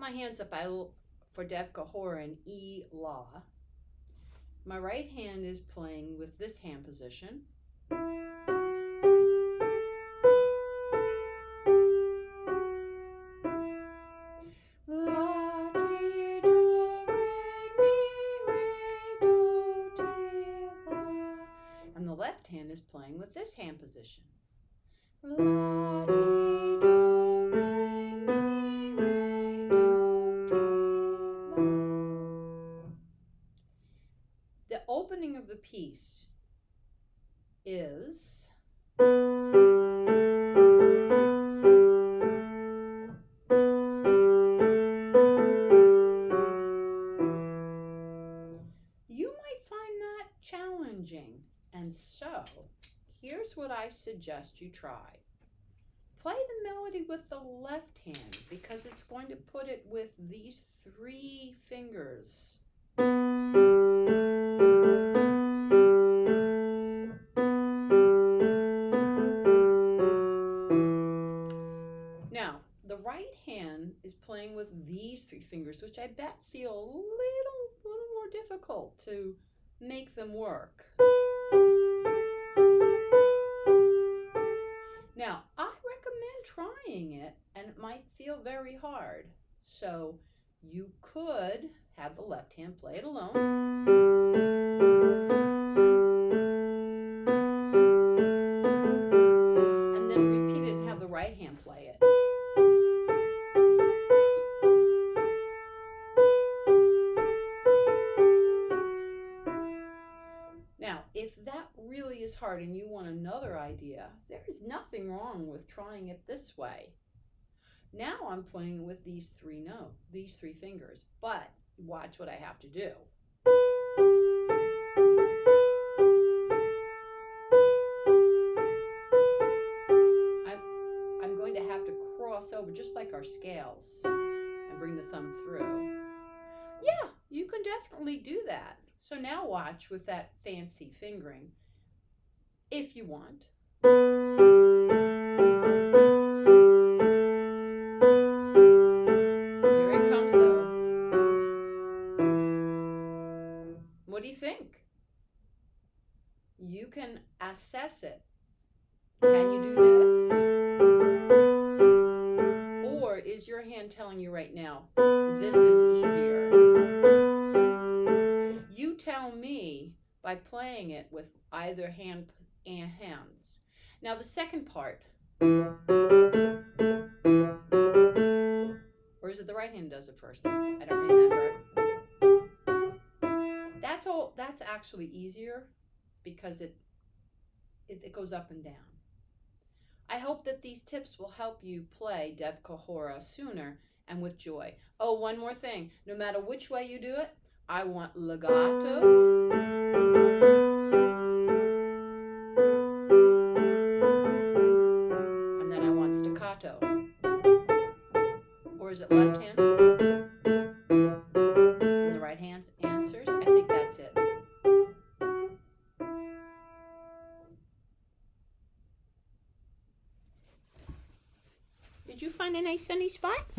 my hands up for Debka Hora in E La. My right hand is playing with this hand position. La, ti, do, re, mi, re, do, ti, la. And the left hand is playing with this hand position. La, ti, do, re, mi, re, do, ti, la. The opening of the piece is you might find that challenging, and so here's what I suggest you try. Play the melody with the left hand because it's going to put it with these 3 fingers. Now, the right hand is playing with these 3 fingers, which I bet feel a little more difficult to make them work. Now, I recommend trying it, and it might feel very hard. So you could have the left hand play it alone. And then repeat it and have the right hand play it. Now, if that really is hard and you want another idea, there is nothing wrong with trying it this way. Now I'm playing with these 3 fingers, but watch what I have to do. I'm going to have to cross over just like our scales and bring the thumb through. Yeah, you can definitely do that. So now watch with that fancy fingering, if you want. Here it comes though. What do you think? You can assess it. Can you do this? Or is your hand telling you right now, this is easier? You tell me by playing it with either hand and hands. Now the second part, or is it the right hand does it first? I don't remember. That's actually easier because it goes up and down. I hope that these tips will help you play Debka Hora sooner and with joy. Oh, one more thing. No matter which way you do it, I want legato, and then I want staccato. Or is it left hand? And the right hand answers? I think that's it. Did you find a nice sunny spot?